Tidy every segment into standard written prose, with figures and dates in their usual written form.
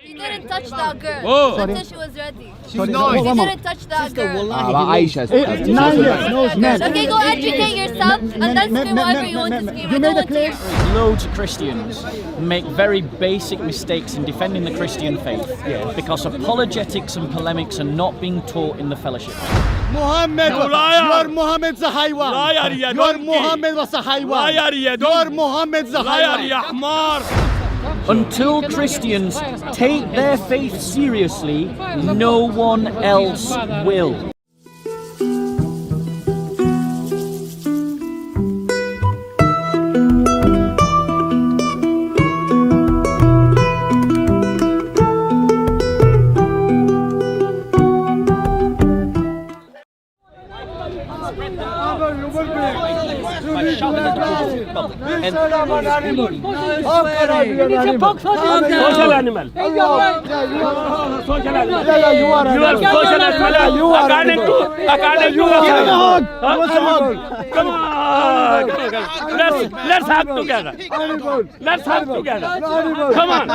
He didn't touch that girl until she was ready. She's not. He didn't touch that girl. Aisha. 9 years. No, man. Okay, go educate yourself and then scream whatever you want to scream. You made a claim. Loads of Christians make very basic mistakes in defending the Christian faith because apologetics and polemics are not being taught in the fellowship. Muhammad, your Muhammad's a haywan. Your Muhammad was a haywan. Your Muhammad's a haywan. Until Christians take their faith seriously, no one else will. Social animal. Come on. Let's hug together. Let's hug together. Come on.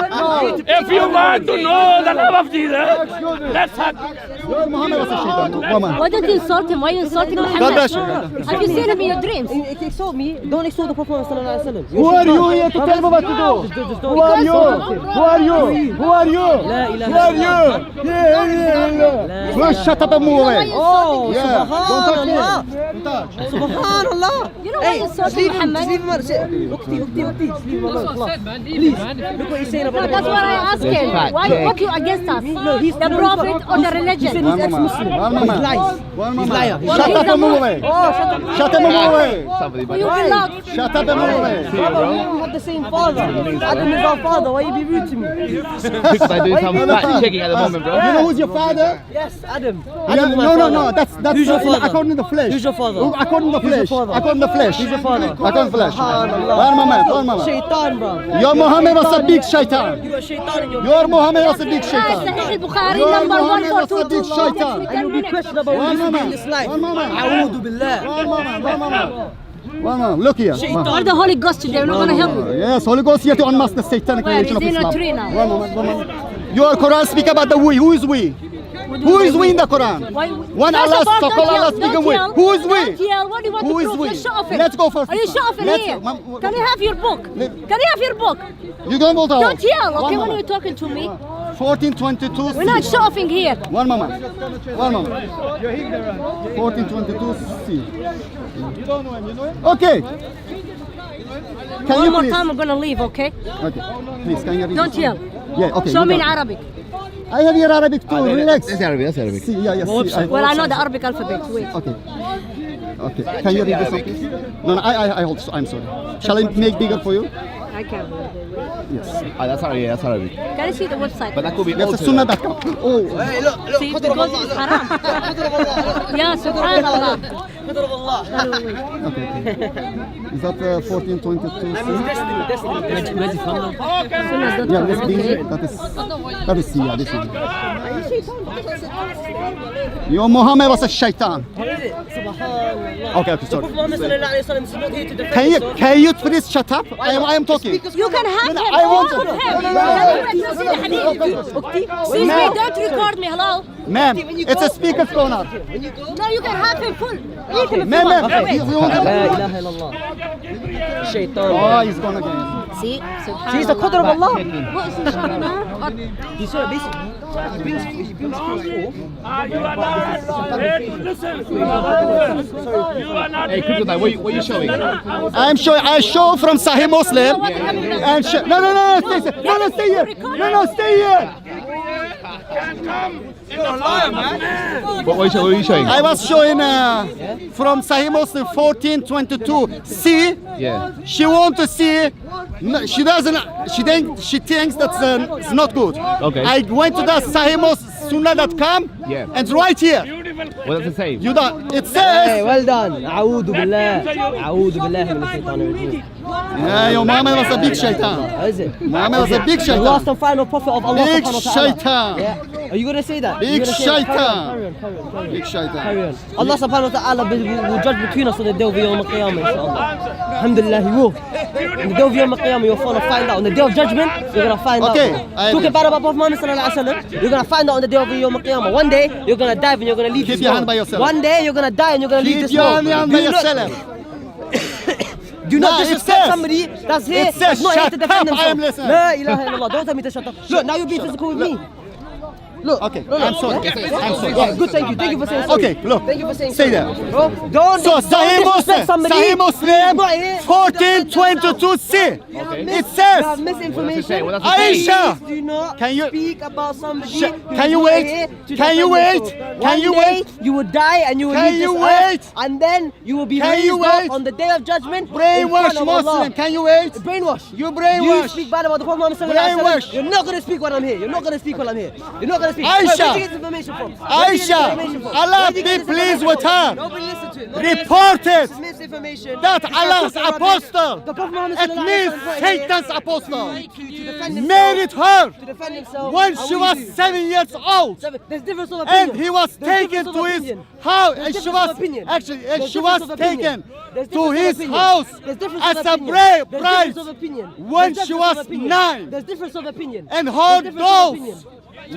If you want to know the love of Jesus, let's hug. Why don't you insult him? Why are you insulting Muhammad? Have you seen him in your dreams? If you insult me, don't insult the Prophet sallallahu alaihi wasallam. Who are you here to tell me what to do? Who are you? Who are you? Who are you? Who are you? Yeah. Shut up and move away. Oh, yeah. Subhanallah. Don't touch. Subhanallah. You know why you insulting Muhammad? Please, look what he's saying about That's what I asked him. Why? What you against us? The prophet or the religion? He's ex-Muslim. He lies. He's liar. Shut up and move away. Shut up and move away. Shut up and move away. Brother, we don't have the same father. Adam is our father. Why you be rude to me? Because I do some fact checking at the moment, bro. You know who's your father? Yes, Adam. No. That's Who's your father? according to the flesh. Who's your father? According to the flesh. According to the flesh. Who's your father? According to the flesh. One moment. Shaitan, bro. Your Muhammad was a big shaitan. You are shaitan in your Your Muhammad was a big shaitan. Sahih Bukhari Your number Muhammad was a big 1422. shaitan. and you'll be questionable in this life. One moment. A'udhu billah. One moment. Look here. Or the Holy Ghost today, we're not going to help you. Yes, Holy Ghost here to unmask the satanic Where? religion of Is he in a Islam. tree now? One moment. Your Quran speak about the we. Who is we? Who is we in the Quran? One First Allah, of all, so call Allah speaking we. Who is we? Don't yell. What do you want Who to is prove? we? Let's show off it. Let's go first. Are you show off in here? Can I have your book? Can I have your book? You don't go to Don't yell, okay, when you're talking to me. 1422. We're not show offing here. One moment. 1422 C. You don't know him, you know him? Okay. Can One you more please? time, I'm going to leave, okay? Okay. Please, can you read Don't this? yell. Yeah, okay. Show me in you got it. Arabic. I have your Arabic too. Relax. That's Arabic. See, yeah. See, Well, I know the Arabic alphabet. Wait. Okay. Can you read this one, please? No, I hold. I'm sorry. Shall I make bigger for you? I can't. Yes. That's Arabic. That's Arabic. Can I see the website? But that could be That's altered. sunnah.com. Oh. Hey, look. See, because it's haram. Yeah, subhanallah. Okay. Is that 1422? Destiny. Sunnah.com. Yeah, this being, that is yeah, this one. Your Muhammad was a shaitan. What is it? Subhanallah. Okay, The sorry. Prophet Muhammad sallallahu alaihi wasallam is not here to defend Can you please shut up? I am talking. You can have him. I want All to. of him. Excuse me, don't record me. Hello? Ma'am, it's a speaker's corner. No, you can have him full. Eat him if you Ma'am, want. you want La to? ilaha illallah. Shaitan. Oh, he's gone again. See? She's the qadr of Allah. What is inshallah? He's so basically, he brings forth. You are not. Listen. You are not. Hey, Kryptonite, what are you showing? I show from Sahih Muslim. And no, stay here. No, stay here. What are you showing? I was showing from Sahih Muslim 1422. See? Yeah. She want to see. No, she doesn't. She thinks that's it's not good. Okay. I went to the Sahih Muslim Sunnah.com. Yeah. And right here. What does it say? You don't. It Hey, says. well done. A'udhu billah. A'udhu billah min ash-shaytanir rajeem. Yeah, your Muhammad was a big shaitan. Is it? Muhammad was a big The shaitan. last and final prophet of Allah Big subhanahu wa ta'ala. shaitan. Yeah. Are you gonna say that? Big You're gonna say that? shaitan. Carry on. Big shaitan. Carry on. Allah subhanahu wa ta'ala will judge between us on the day of Yawm al-Qiyamah, inshallah. Alhamdulillah, he will. On the day of Yawm al-Qiyamah, you're gonna find out. On the day of judgment, you're gonna find out. Talking bad about Prophet Muhammad sallallahu alaihi wasallam, you're gonna find out on the day of Yawm al-Qiyamah. One day, you're gonna dive and you're gonna leave Keep this your world. hand by yourself. One day, you're gonna die and you're gonna leave Keep this your world. hand by yourself. Do not Nah, it disrespect says- somebody that's here, it says that's not here to shut defend up, I am themselves. listening. La ilaha illallah. Don't tell me to shut up. Look, now you're being physical with me. Look. Okay, I'm sorry. I'm sorry. Yeah, good, thank you. Thank you for saying sorry. Okay, look. Thank you for saying Say sorry. that. Bro, don't Sahih disrespect somebody. Muslim, I'm not here. 1422C. It You have says, misinformation. What does it say? Aisha, Please do not Can you- speak about somebody. Can you wait? Can you wait? Can you wait? You will die and you will Can leave you this wait? earth, and then you will be Can raised you wait? up on the day of judgment. in brainwash front of Allah. Muslim. Can you wait? Brainwash. You You brainwash. speak bad about the Prophet Muhammad sallallahu alaihi Brainwash. wasallam. You're not gonna speak when I'm here. You're not gonna speak when I'm here. You're not gonna speak. Aisha. Where did you get this information from? Where did you get this Aisha, information from? Allah Where did you get be this pleased information with from? her. Nobody listen to it. Nobody Report listen to it. it. This is misinformation. That This is Allah's Prophet apostle. The Prophet Muhammad It sallallahu means alaihi wasallam brought it here Satan's apostle. to defend himself. Married her To defend himself. when And she what was do you do? 7 years old. There's difference of opinion. And he was There's taken difference to of his opinion. house. There's She difference was of opinion. actually There's she difference was of opinion. taken There's to difference of his opinion. house There's difference as of a opinion. bride There's difference of opinion. when There's she difference was of opinion. 9. There's difference of opinion. And There's her difference of opinion. dolls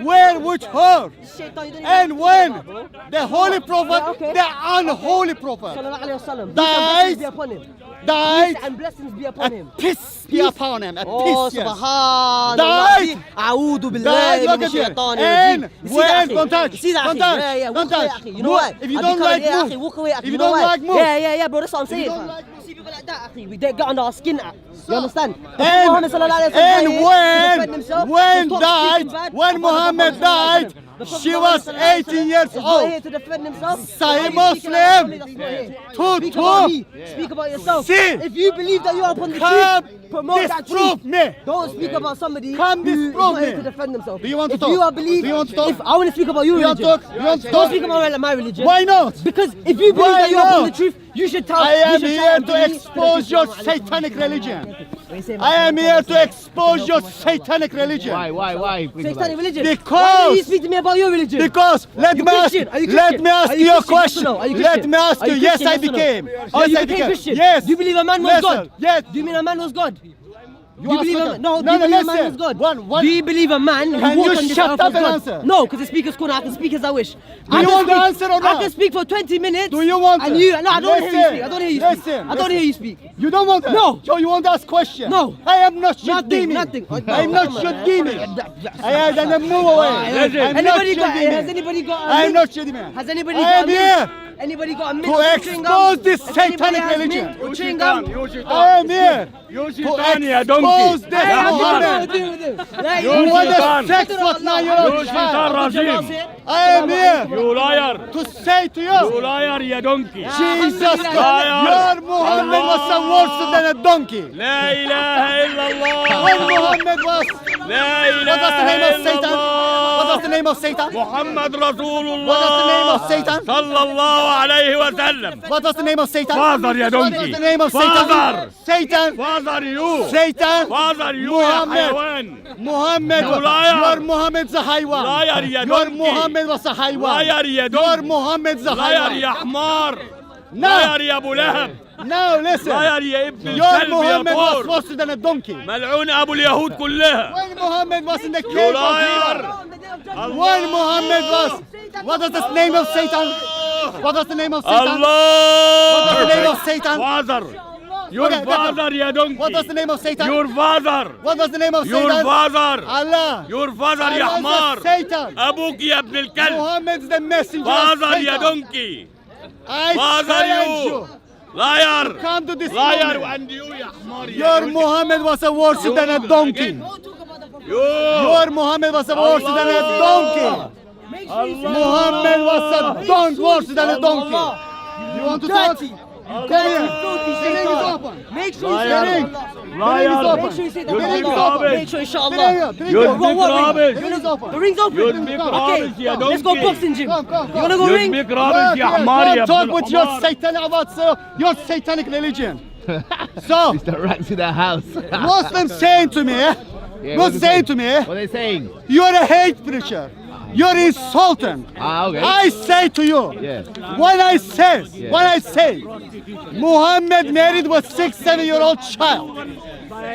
were with her. Shaitan, you don't even And know when about, bro. the holy prophet, Yeah, okay. the unholy prophet, Sallallahu alaihi wasallam. Died. Peace and blessings be upon him. died, Peace and blessings be upon him. a peace be upon him. A Oh, peace, yes. subhanallah. Died. A'udhu Died, billahi look min at it. shaitanir And rajim. You see when- that, akhi? don't touch, You see that, don't akhi? touch, Yeah, yeah, don't walk away, touch. akhi. You know No, what? if you I don't be like, coming here, move. akhi, walk away, akhi. If you You know don't why? like, move. Yeah, bro, that's what I'm saying. don't fam. like, You see people like that, akhi, we get under our skin, you understand? And Muhammad sallallahu alaihi wasallam and here to defend himself, when to stop died, speaking bad when about the Muhammad Prophet sallallahu alaihi died, wasallam. The Prophet she Muhammad was sallallahu alaihi 18 wasallam years is not old. here to defend himself. Sahih Why are you speaking Muslim. about somebody that's not here? To Speak about talk. me. Speak about yourself. See. If you believe that you are upon the Come truth, promote that disprove truth. me. Don't speak about somebody Come who is disprove not here me. to defend themselves. Do you want to if talk? you are believe, Do you want to talk? if I want to speak about your You want religion, to talk? You want to don't talk? speak about my religion. Why not? Because if you believe Why that you are upon not? the truth, you should tell. I you am should here tell to me- expose your satanic religion. I am here to expose your satanic religion. Why? Satanic religion. Because- Why do you speak to me about your religion? Because let You me ask, Christian? Are you let Christian? me ask Are you you a Christian? Yes or question. no? Are you Let Christian? me ask Are you. you Yes, Christian? I Yes or no? became. Oh, Yes, you I became became. Christian? Yes. Do you believe a man was Listen, God? yes. Do you mean a man was God? You Do you believe ask a no? me. Do you believe a man listen. was God? One. Do you believe a man who Can walked you on this shut earth up was and God? answer? No, because the speaker's corner. I can speak as I wish. Do you want to answer or I not? can speak for 20 minutes. Do you want And to? you? No, I don't want to hear you Listen, speak. I don't hear you speak. listen, I don't hear you speak. You don't want that? No. So you want to ask question? No. I am not your Nothing. demon. Nothing. I'm not your demon. I am then move away. I'm not Anybody your got? Has demon. anybody got? a I'm mint? not your demon. Has anybody I got? am a mint? here Anybody got a mint to or chewing gum? expose this If anybody satanic has religion. mint or chewing gum? I am here You to shaitan, ya expose donkey. this Hey, I'm Muhammad. dealing with him. Like, You Who was shaitan. the sex with 9-year-old You shaitan child. rajim. I am here You liar. to say to You you, liar, ya donkey. Jesus Christ, Liar. your Muhammad was a worse than a donkey. لا إله إلا الله. When Muhammad was, لا what was the name إله of إلا Satan? What was الله. the name of Satan? محمد رسول What was the name الله of Satan? صلى الله عليه وسلم. What was the name of Satan? Father, ya What was donkey. the name of Satan? Father. Satan. Father, you. Satan. Father, you يا Muhammad. حيوان. Muhammad. You liar. Your Muhammad's a haywan. Liar, ya Your donkey. Muhammad was a haywan. Liar, ya Your donkey. Muhammad's a Liar يا haywan. حمار. No. Liar يا أبو لهب. Now listen. liar يا ابن Your الكلب يا Muhammad was طور. worse than a donkey. ملعون أبو اليهود كلها. When Muhammad was in the You cave of liar. Hira. When Muhammad was, what was the name of Satan? What was the name of Satan? What was the name of الله. Satan? Father. Your Okay, father يا donkey. What was the name of Satan? Your father. What was the name of Your Satan? father. Allah. Your father يا Allah حمار. is Satan. أبوك يا ابن الكلب. Muhammad's the messenger of Father يا Satan. donkey. I Father challenge you. you. Liar. Come to this Liar moment. and you يا حمار يا Your donkey. Muhammad was a worse than a donkey. You. Your Muhammad was a worse than a donkey. Muhammad was a worse than a donkey. You want to talk? Come here. Hearing is open. Make sure you say Hearing. that. Hearing is Liar. open. Make sure you say that. You Hearing is big open. rubbish. Make sure, Hearing, inshallah. hearing You is open. big rubbish. Hearing is open. The ring's open. You big rubbish يا Okay, let's go donkey. boxing gym. Come, come, You wanna go You ring? big rubbish يا حمار يا Talk ابن with your الحمار. satanic about your satanic religion. So Mr. Rats in the house. Muslims saying to me, Yeah, what Muslims they saying say? to me, What are they saying? you are a hate preacher. You're insulting. Okay. I say to you, Yeah. when I say, Muhammad married with 6-7-year-old child,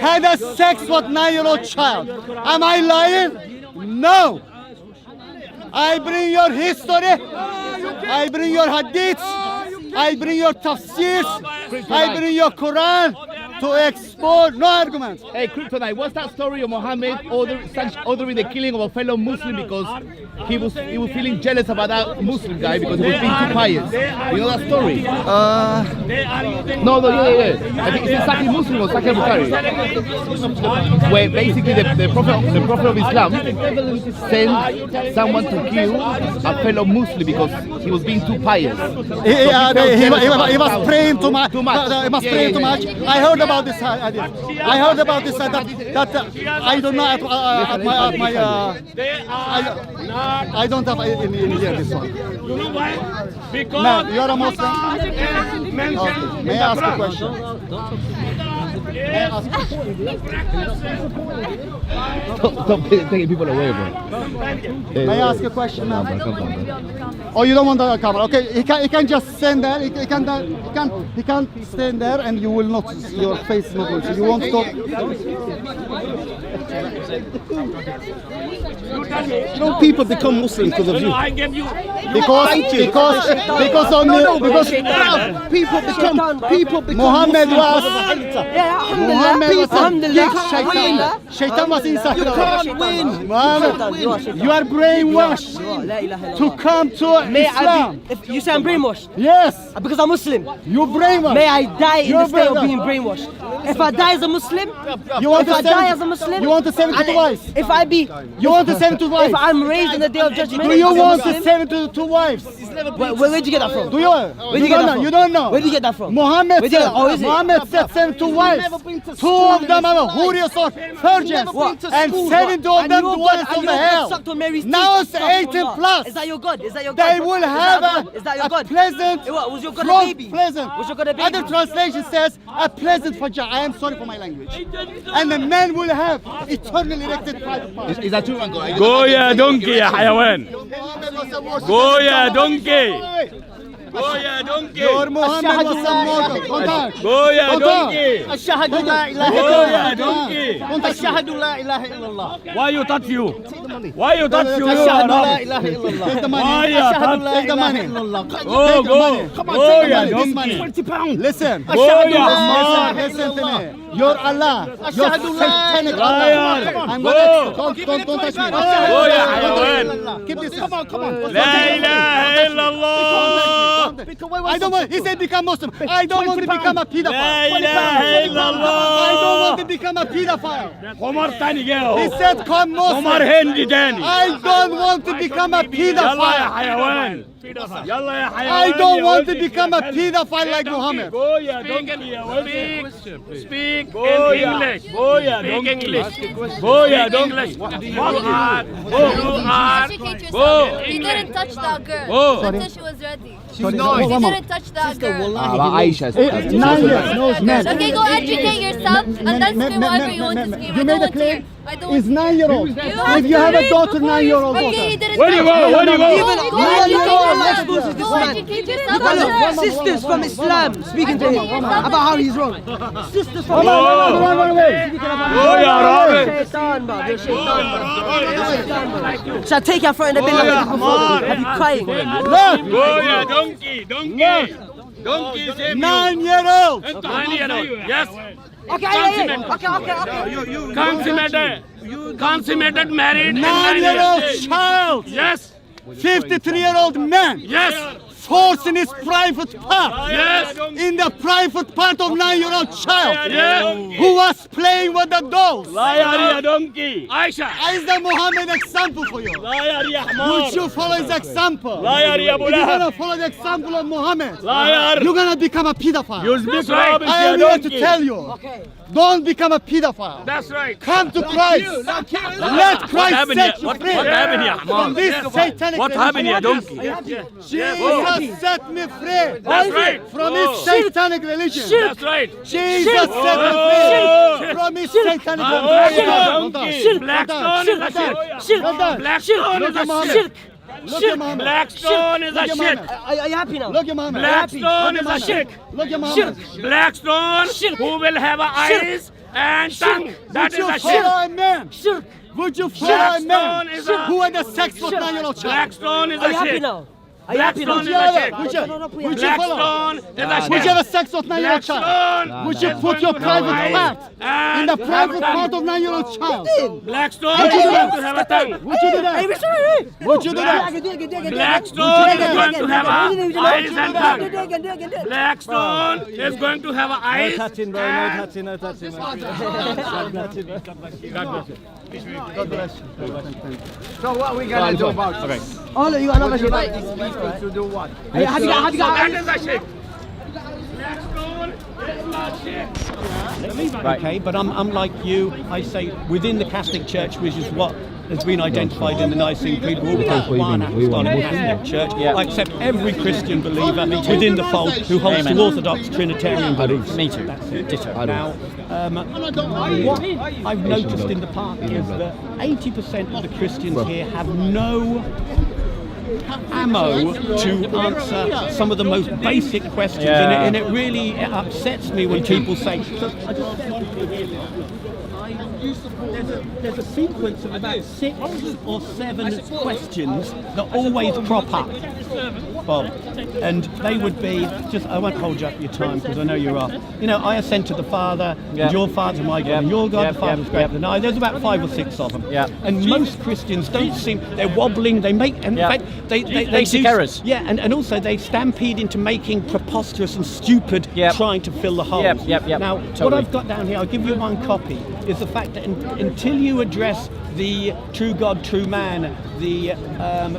had a sex with 9-year-old child. Am I lying? No. I bring your history. I bring your hadiths. I bring your tafsirs. I bring your Qur'an to expose. No arguments. Hey, Kryptonite, what's that story of Muhammad ordering the killing of a fellow Muslim because he was feeling jealous about that Muslim guy because he was being too pious? You know that story? No, yeah. I think it's Sahih Muslim or Sahih Bukhari, where basically the Prophet of Islam sent someone to kill a fellow Muslim because he was being too pious. He was praying too much. He was praying too much. I heard about this. I heard about this. That I don't know at my. I don't have in here this one. You know why? Because Man, you are a Muslim. Okay. May I ask a question? Stop taking people away, bro. May I ask a question, man? Oh, you don't want the camera? Okay, he can just stand there. He can't stand there, and you will not. Your face is not. So you won't stop. You know, people become Muslim because of you. I gave you. Because people become Muhammad was. Muhammad was. Alhamdulillah. Shaitan was inside. You can't win. Muhammad, you are brainwashed to come to Islam. If you say I'm brainwashed, Yes, because I'm Muslim, you brainwashed. may I die in You're the state of brainwashed. being brainwashed. If I die as a Muslim, You want if to I die as a Muslim, You want to 72 wives. if I be, You want to 72 wives. if I'm raised in the day of judgment, Do you as a want to Muslim, 72 wives? where'd you get that from? Do you? Where'd you get that from? You don't know. Where'd you get that from? Muhammad Where'd you said, get that? Oh, is it? Muhammad said 72 wives. 2 of them are hurious or virgins. What? And 70 of them dwells on the hell. Sucked on Mary's Now teeth. it's 18 plus. Is that your God? Is that your God? They will have Is that your a God? pleasant, What, was your God a frog baby? pleasant. Was your God a baby? Other translation says a pleasant fajr. I am sorry for my language. And the men will have eternally erected private parts. Is that true, Uncle? Go ya donkey ya حيوان. Go ya donkey. Go ya donkey. Your Muhammad was a mortal. Contact. Go ya Contact. donkey. أشهد لا إله Go إلا ya الله. donkey. أشهد لا إله إلا الله. Why you touch you? Why you touch you? أشهد لا إله إلا الله. Take the money. Why you أشهد touch? لا Take the إله money. إلا الله. Go Take the go. money. Come on, Go take the ya money. This donkey. money. 20 pounds. Listen. Go ya Listen, man. listen to me. Your Allah. Your satanic Liar. Allah. I'm Go. gonna don't touch me. Go ya حيوان. Keep this. Come on, come on. لا إله إلا الله. I don't want. He said become Muslim. I don't want to become a لا pedophile. إله إلا I don't want to الله. become a pedophile. عمر تاني He جاهو. said come عمر Muslim. هندي تاني. I don't want to become a يلا يا pedophile. حيوان. يلا يا حيوان. I don't يا want to ولدي. become a pedophile like Muhammad. Go ya donkey ya ولدي. Speak in English. Go ya donkey. Go ya donkey. Educate Go. yourself. He didn't touch that girl Go. until she was ready. She's He not. didn't touch that girl. About Aisha. 9 years. No, man. Okay, go educate yourself and then scream whatever you want to scream. You I made don't a want to hear. claim. I don't want It's to hear. 9-year-old. If you have a daughter, 9-year-old Okay, daughter. he didn't Where do you touch go? her. Where do you go? Go educate yourself. Exposes this Go man. educate yourself. Look, sisters from Islam speaking to him about how he's wrong. Sisters from Run away. Go ya Robin. Shaitan, bro. They're shaitan, bro. Shall I take you in front of the bin like I did before? I'll be crying. Look. Go ya donkey. Donkey. Donkey save you. 9-year-old. 9-year-old. Yes. Okay. Consummated married. 9-year-old child. Yes. 53-year-old man. Yes. Force in his private part. Yes. In the private part of 9-year-old child. Yes. Who was playing with the dolls. Liar ya donkey. Aisha. Is the Muhammad example for you? Liar ya Would حمار. you follow his example? Liar ya If you're Abu gonna follow the example of Muhammad, Liar. you're gonna become a pedophile. You speak rubbish I ya am here to donkey. tell you. Don't become a pedophile. That's right. Come to Christ. Let Christ set you free. What happened here? From this satanic What happened here, donkey? Jesus set me free. That's right. From his satanic religion. That's right. Jesus set me free. From his satanic religion. Blackstone is a shit. Blackstone is a shit. Blackstone is a shit. Are you happy now? Look at Muhammad. Blackstone is a shit. Look at Muhammad. Blackstone who will have eyes and tongue. That is a shit. Man. Would you follow a man who had a sex with 9-year-old child? Blackstone is Are you a happy shit. now? Are you happy now? Blackstone is a shit. Would you follow? Blackstone is a shit. Would you have a sex with 9-year-old child? Blackstone Would you put your private part in the private part of 9-year-old child? Blackstone is going to have a tongue. Would you do that? Would you do that? Blackstone is going to have eyes and tongue. Blackstone is going to have eyes. No touching, bro. No touching. No touching. God bless you. So what are we gonna do about this? Oh, you got another shit. To do what? Have you got That is a shit. Blackstone is a shit. Okay, but I'm like you. I say within the Catholic Church, which is what has been identified in the Nicene Creed, we're all one apostolic Catholic Church. I accept every Christian believer within the fold who holds to Orthodox Trinitarian beliefs. Me too. That's it. Ditto. Now, what I've noticed in the park is that 80% of the Christians here have no ammo to answer some of the most basic questions, and it really upsets me when people say. There's a sequence of about 6 or 7 questions that always crop up, Bob, and they would be just. I won't hold you up your time because I know you're off. You know, I ascend to the Father, and your Father's my God, and your God, the Father's greater than I. There's about 5 or 6 of them, and most Christians don't seem. They're wobbling. They make, in fact, they basic errors. Yeah, and also they stampede into making preposterous and stupid, trying to fill the holes. Now, what I've got down here, I'll give you one copy, is the fact that until you address the true God, true man, the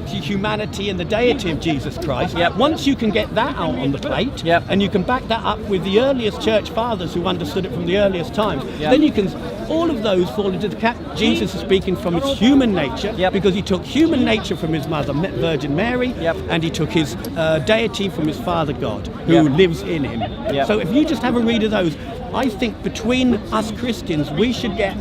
humanity and the deity of Jesus Christ, once you can get that out on the plate, and you can back that up with the earliest church fathers who understood it from the earliest times, then you can, all of those fall into the cap. Jesus is speaking from his human nature, because he took human nature from his mother, Virgin Mary, and he took his deity from his Father God, who lives in him. So if you just have a read of those, I think between us Christians, we should get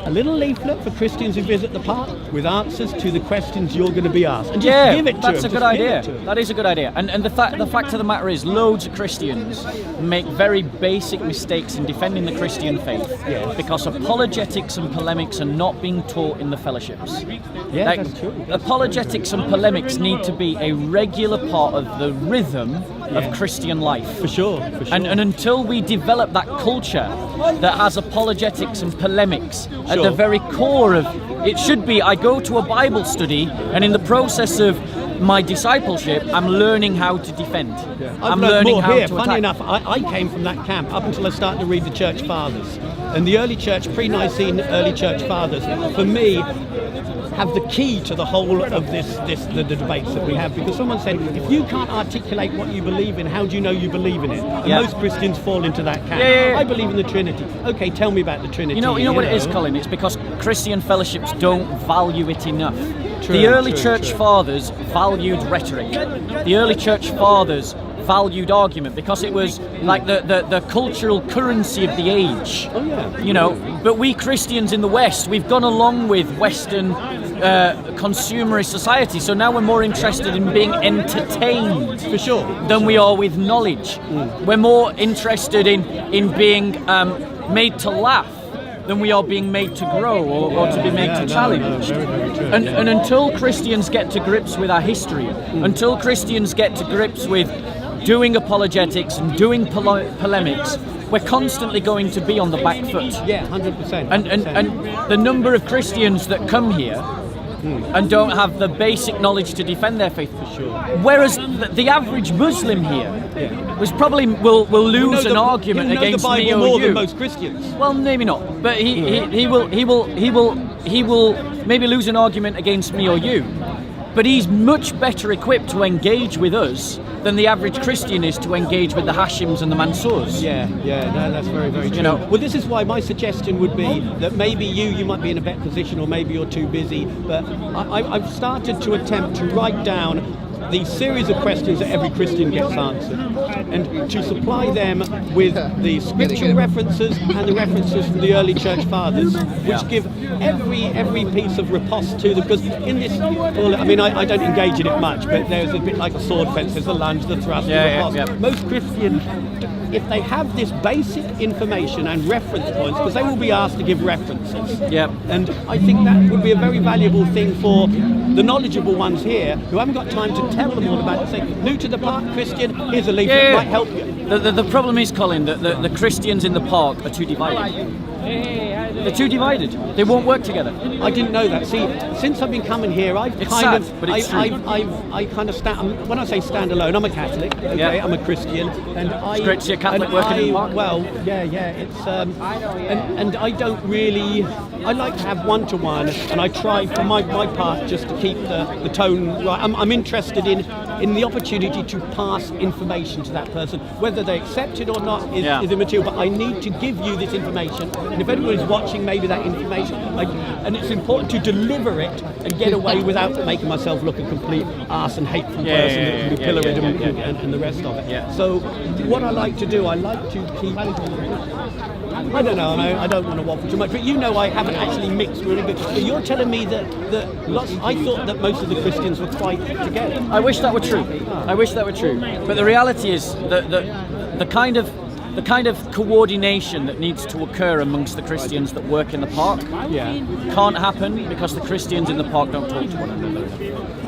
a little leaflet for Christians who visit the park with answers to the questions you're going to be asked. And just give it to that's them. A good idea. That is a good idea. And the fact of the matter is, loads of Christians make very basic mistakes in defending the Christian faith because apologetics and polemics are not being taught in the fellowships. That's true. Apologetics and polemics need to be a regular part of the rhythm of Christian life. For sure. And until we develop that culture that has apologetics and polemics at the very core of it, should be I go to a Bible study, and in the process of my discipleship, I'm learning how to defend. I'm learning how to attack. Funny enough, I came from that camp up until I started to read the Church Fathers. And the early church, pre-Nicene early Church Fathers, for me, have the key to the whole of the debates that we have, because someone said, if you can't articulate what you believe in, how do you know you believe in it? And most Christians fall into that camp. I believe in the Trinity. Okay, tell me about the Trinity. You know what it is, Colin? It's because Christian fellowships don't value it enough. The early church fathers valued rhetoric. The early church fathers valued argument because it was like the cultural currency of the age. You know, but we Christians in the West, we've gone along with Western consumerist society, so now we're more interested in being entertained than we are with knowledge. We're more interested in being made to laugh than we are being made to grow or to be made to challenge. And until Christians get to grips with our history, until Christians get to grips with doing apologetics and doing polemics, we're constantly going to be on the back foot. 100%. And the number of Christians that come here and don't have the basic knowledge to defend their faith, for sure. Whereas the average Muslim here was probably will lose an argument against me or more you. Than most Christians. Well, maybe not, but he will maybe lose an argument against me or you. but he's much better equipped to engage with us than the average Christian is to engage with the Hashims and the Mansours. Yeah, no, that's very, very true. You know, well, this is why my suggestion would be that maybe you might be in a better position, or maybe you're too busy, but I've started to attempt to write down the series of questions that every Christian gets answered, and to supply them with the scriptural references and the references from the early church fathers, which give every piece of riposte to them. Because in this, well, I mean, I don't engage in it much, but there's a bit like a sword fence, there's the lunge, the thrust, the riposte. Most Christians, if they have this basic information and reference points, because they will be asked to give references. And I think that would be a very valuable thing for the knowledgeable ones here who haven't got time to tell them all about it. Say, new to the park, Christian, here's a leaflet, might help you. The problem is, Colin, that the Christians in the park are too divided. They're too divided. They won't work together. I didn't know that. See, since I've been coming here, I've it's kind sad, of, but it's I kind of stand. When I say stand alone, I'm a Catholic. Okay, I'm a Christian, and it's great to see a Catholic working in the park. Well, yeah, it's and I don't really. I like to have one-to-one, and I try for my part just to keep the tone right. I'm interested in the opportunity to pass information to that person, whether they accept it or not is immaterial. But I need to give you this information, and if anybody's watching, maybe that information, and it's important to deliver it and get away without making myself look a complete arse and hateful person that can be pilloried and the rest of it. So what I like to do, I like to keep. I don't know. I don't want to waffle too much, but you know, I haven't actually mixed really good. But you're telling me that I thought that most of the Christians were quite together. I wish that were true. I wish that were true. But the reality is that the kind of coordination that needs to occur amongst the Christians that work in the park can't happen because the Christians in the park don't talk to one another.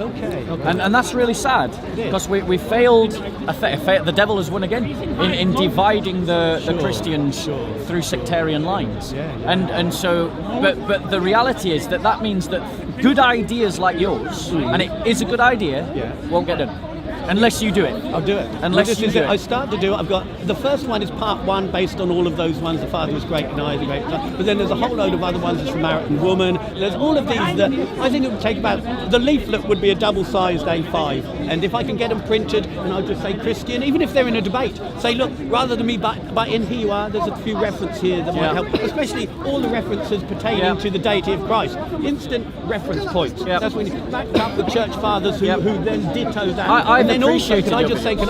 Okay. And that's really sad because we failed. The devil has won again in dividing the Christians through sectarian lines. And so, but the reality is that means that good ideas like yours, and it is a good idea, won't get done. Unless you do it. I'll do it. Unless you do it. I start to do it. I've got the first one is part one based on all of those ones. The Father was great and I was great. But then there's a whole load of other ones. There's Samaritan Woman. There's all of these that I think it would take about, the leaflet would be a double-sized A5. And if I can get them printed, and I'll just say Christian, even if they're in a debate, say, look, rather than me but in here you are, there's a few references here that might help. Especially all the references pertaining to the deity of Christ. Instant reference points. That's when you back up the church fathers who then ditto that. And also, can I just say this?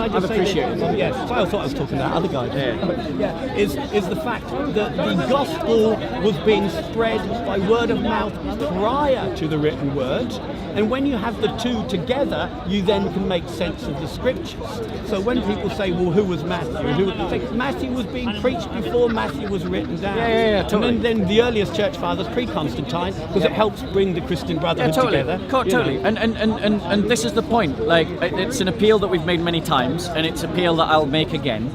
Yes, so I thought I was talking about other guys. Is the fact that the gospel was being spread by word of mouth prior to the written word, and when you have the two together, you then can make sense of the scriptures. So when people say, well, who was Matthew? Matthew was being preached before Matthew was written down. Totally. And then the earliest church fathers, pre-Constantine, because it helps bring the Christian brotherhood together. Totally. And this is the point. Like, it's an appeal that we've made many times, and it's an appeal that I'll make again.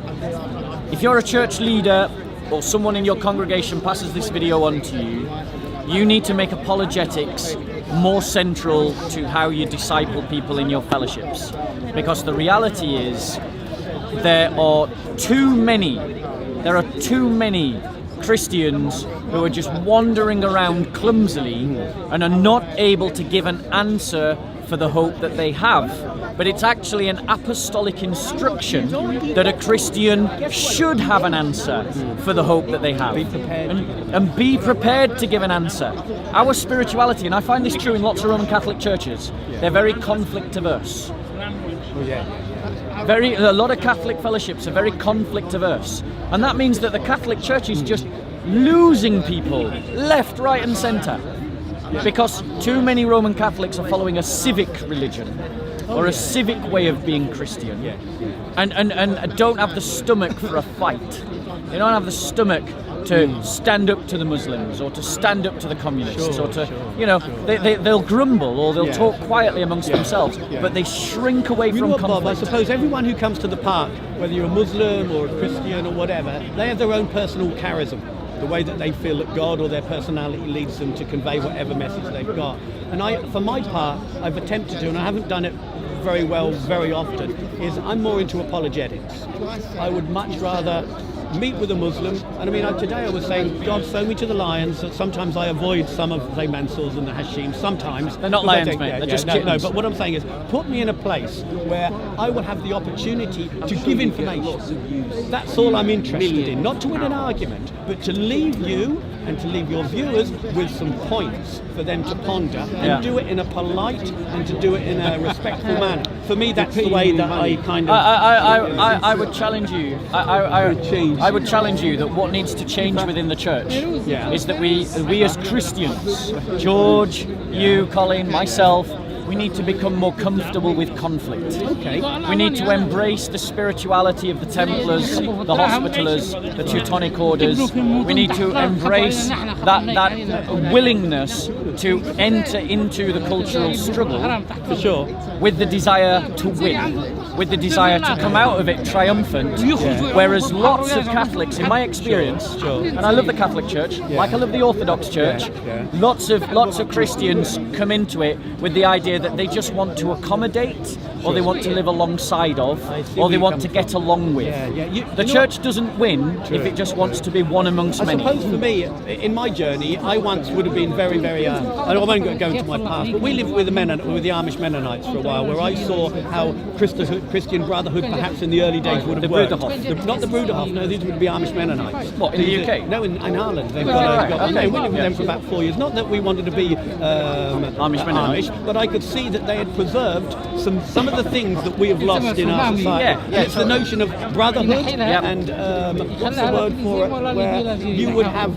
If you're a church leader or someone in your congregation passes this video on to you, you need to make apologetics more central to how you disciple people in your fellowships. Because the reality is there are too many Christians who are just wandering around clumsily and are not able to give an answer for the hope that they have. But it's actually an apostolic instruction that a Christian should have an answer for the hope that they have. Be prepared. And be prepared to give an answer. Our spirituality, and I find this true in lots of Roman Catholic churches, they're very conflict averse. A lot of Catholic fellowships are very conflict averse. And that means that the Catholic Church is just losing people left, right and centre. Because too many Roman Catholics are following a civic religion or a civic way of being Christian and don't have the stomach for a fight. They don't have the stomach to stand up to the Muslims or to stand up to the communists or to, they'll grumble or they'll talk quietly amongst themselves, but they shrink away from conflict. Bob, I suppose everyone who comes to the park, whether you're a Muslim or a Christian or whatever, they have their own personal charism. The way that they feel that God or their personality leads them to convey whatever message they've got. And for my part, I've attempted to, and I haven't done it very well very often, is I'm more into apologetics. I would much rather meet with a Muslim, and I mean, today I was saying, God, sow me to the lions. Sometimes I avoid some of the Mansurs and the Hashim. Sometimes they're not lions, mate. They're just kittens. No, but what I'm saying is, put me in a place where I will have the opportunity to give information. That's all I'm interested in. Not to win an argument, but to leave you and to leave your viewers with some points for them to ponder and do it in a polite and to do it in a respectful manner. For me, that's the way that I kind of. I would challenge you. I would challenge you that what needs to change within the church is that we as Christians, George, you, Colin, myself, we need to become more comfortable with conflict. We need to embrace the spirituality of the Templars, the Hospitallers, the Teutonic Orders. We need to embrace that willingness to enter into the cultural struggle, for sure, with the desire to win, with the desire to come out of it triumphant. Whereas lots of Catholics, in my experience, and I love the Catholic Church, like I love the Orthodox Church, lots of Christians come into it with the idea that they just want to accommodate, or they want to live alongside of, or they want to get along with. The church doesn't win if it just wants to be one amongst many. I suppose for me, in my journey, I once would have been very, very. I won't go into my past, but we lived with the Amish Mennonites for a while, where I saw how Christian brotherhood, perhaps in the early days, would have worked. Not the Brotherhood, no, these would be Amish Mennonites. What, in the UK? No, in Ireland. We lived with them for about 4 years. Not that we wanted to be Amish, but I could see that they had preserved some of the things that we have lost in our society. And it's the notion of brotherhood and what's the word for it, where you would have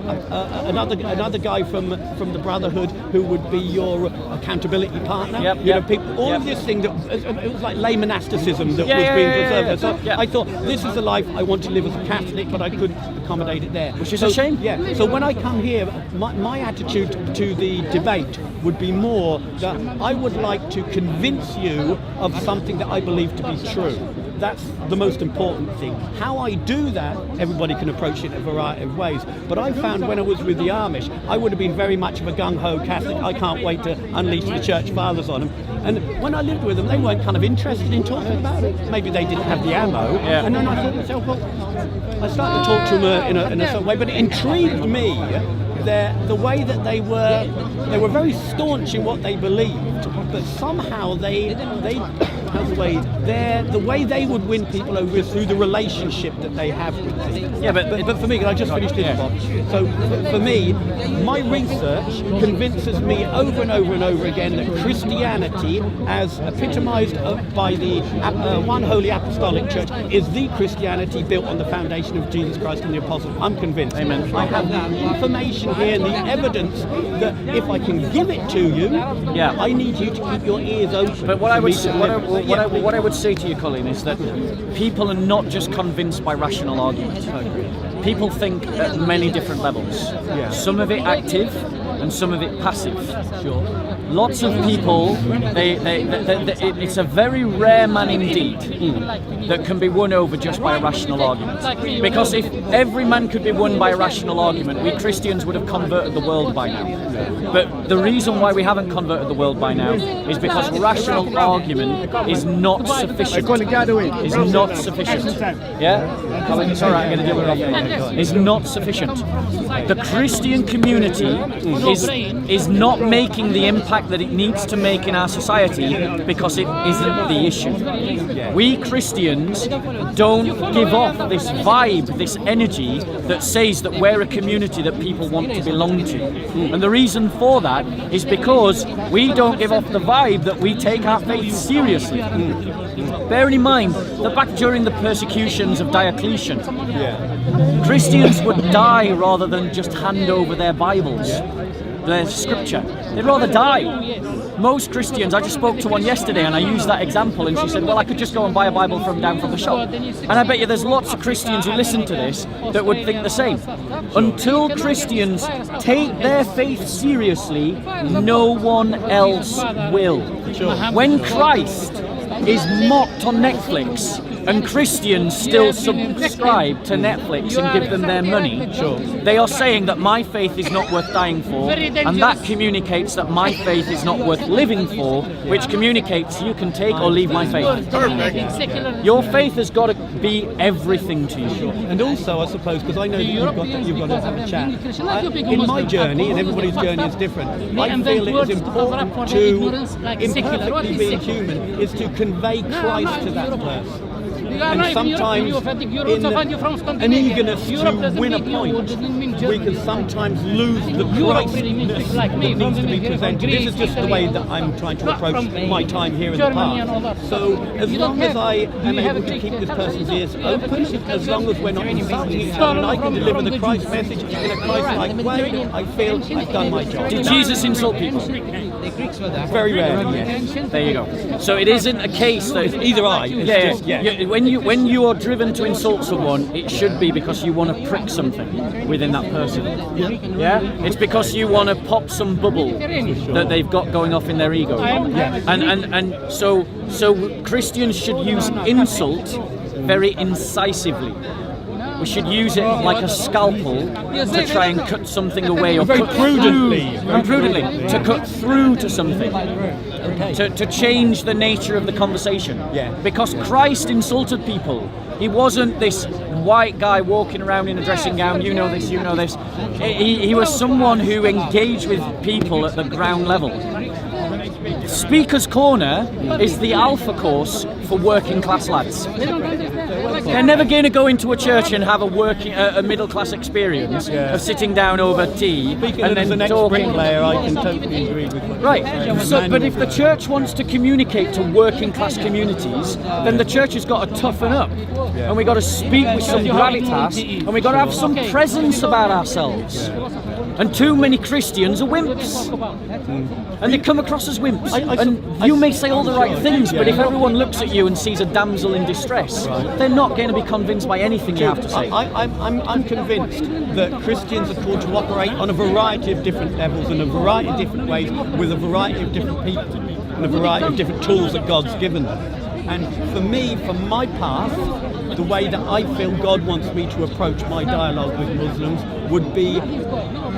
another guy from the brotherhood who would be your accountability partner. You know, people, all of this thing that it was like lay monasticism that was being preserved. So I thought, this is the life I want to live as a Catholic, but I couldn't accommodate it there. Which is a shame. Yeah. So when I come here, my attitude to the debate would be more that I would like to convince you of something that I believe to be true. That's the most important thing. How I do that, everybody can approach it in a variety of ways. But I found when I was with the Amish, I would have been very much of a gung-ho Catholic. I can't wait to unleash the church fathers on them. And when I lived with them, they weren't kind of interested in talking about it. Maybe they didn't have the ammo. And then I thought to myself, well, I started to talk to them in a certain way, but it intrigued me. The way that they were very staunch in what they believed, but somehow the way they would win people over is through the relationship that they have with things. Yeah, but for me, I just finished this, Bob. So for me, my research convinces me over and over and over again that Christianity, as epitomised by the One Holy Apostolic Church, is the Christianity built on the foundation of Jesus Christ and the Apostles. I'm convinced. Amen. I have the information here and the evidence that if I can give it to you, I need you to keep your ears open. But what I would say to you, Colin, is that people are not just convinced by rational argument. People think at many different levels. Some of it active and some of it passive. Lots of people, it's a very rare man indeed that can be won over just by a rational argument. Because if every man could be won by a rational argument, we Christians would have converted the world by now. But the reason why we haven't converted the world by now is because rational argument is not sufficient. Is not sufficient. Yeah? Colin, it's alright, I'm going to deal with it off. Is not sufficient. The Christian community is not making the impact that it needs to make in our society because it isn't the issue. We Christians don't give off this vibe, this energy that says that we're a community that people want to belong to. And the reason for that is because we don't give off the vibe that we take our faith seriously. Bearing in mind that back during the persecutions of Diocletian, Christians would die rather than just hand over their Bibles, their scripture. They'd rather die. Most Christians, I just spoke to one yesterday and I used that example and she said, well, I could just go and buy a Bible down from the shop. And I bet you there's lots of Christians who listen to this that would think the same. Until Christians take their faith seriously, no one else will. When Christ is mocked on Netflix, and Christians still subscribe to Netflix and give them their money, they are saying that my faith is not worth dying for, and that communicates that my faith is not worth living for, which communicates you can take or leave my faith. Your faith has got to be everything to you. And also, I suppose, because I know that you've got to have a chat. In my journey, and everybody's journey is different, I feel it is important to, imperfectly being human, is to convey Christ to that person. And sometimes in an eagerness to win a point, we can sometimes lose the Christness that needs to be presented. This is just the way that I'm trying to approach my time here in the past. So as long as I am able to keep this person's ears open, as long as we're not insulting each other, and I can deliver the Christ message in a Christ-like way, I feel I've done my job. Did Jesus insult people? Very rarely, yes. There you go. So it isn't a case that either I. When you are driven to insult someone, it should be because you want to prick something within that person. Yeah. It's because you want to pop some bubble that they've got going off in their ego. And so Christians should use insult very incisively. We should use it like a scalpel to try and cut something away, or cut prudently to cut through to something, to change the nature of the conversation. Because Christ insulted people. He wasn't this white guy walking around in a dressing gown, you know this, you know this. He was someone who engaged with people at the ground level. Speaker's Corner is the alpha course for working class lads. They're never going to go into a church and have a middle class experience of sitting down over tea and then talking. I can totally agree with you. Right. So, but if the church wants to communicate to working class communities, then the church has got to toughen up, and we got to speak with some gravitas, and we got to have some presence about ourselves. And too many Christians are wimps, and they come across as wimps. And you may say all the right things, but if everyone looks at you and sees a damsel in distress, they're not going to be convinced by anything you have to say. I'm convinced that Christians are called to operate on a variety of different levels, in a variety of different ways, with a variety of different people, and a variety of different tools that God's given them. And for me, for my path, the way that I feel God wants me to approach my dialogue with Muslims would be,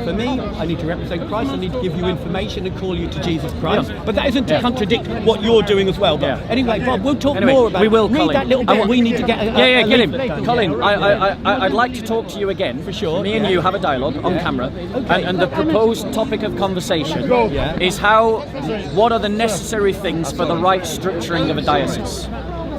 for me, I need to represent Christ, I need to give you information and call you to Jesus Christ. But that isn't to contradict what you're doing as well. But anyway, Bob, we'll talk more about it. We will, Read Collin. that little bit. We need to get get him. Colin, I'd like to talk to you again. For sure. Me and you have a dialogue on camera. Okay. And the proposed topic of conversation is what are the necessary things for the right structuring of a diocese?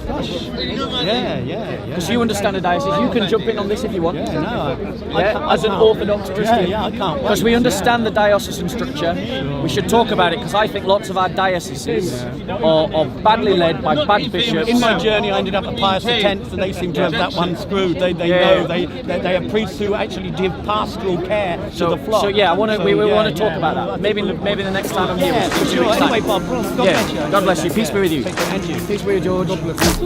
Because you understand a diocese, you can jump in on this if you want. As an Orthodox Christian. I can't. Because we understand the diocesan structure. We should talk about it, because I think lots of our dioceses are badly led by bad bishops. In my journey, I ended up at Pius X, and they seem to have that one screwed. They know they are priests who actually give pastoral care to the flock. So we want to talk about that. Maybe the next time I'm here. Sure. Anyway, Bob, God bless you. God bless you. Peace be with you. And you. Peace be with George. God bless you.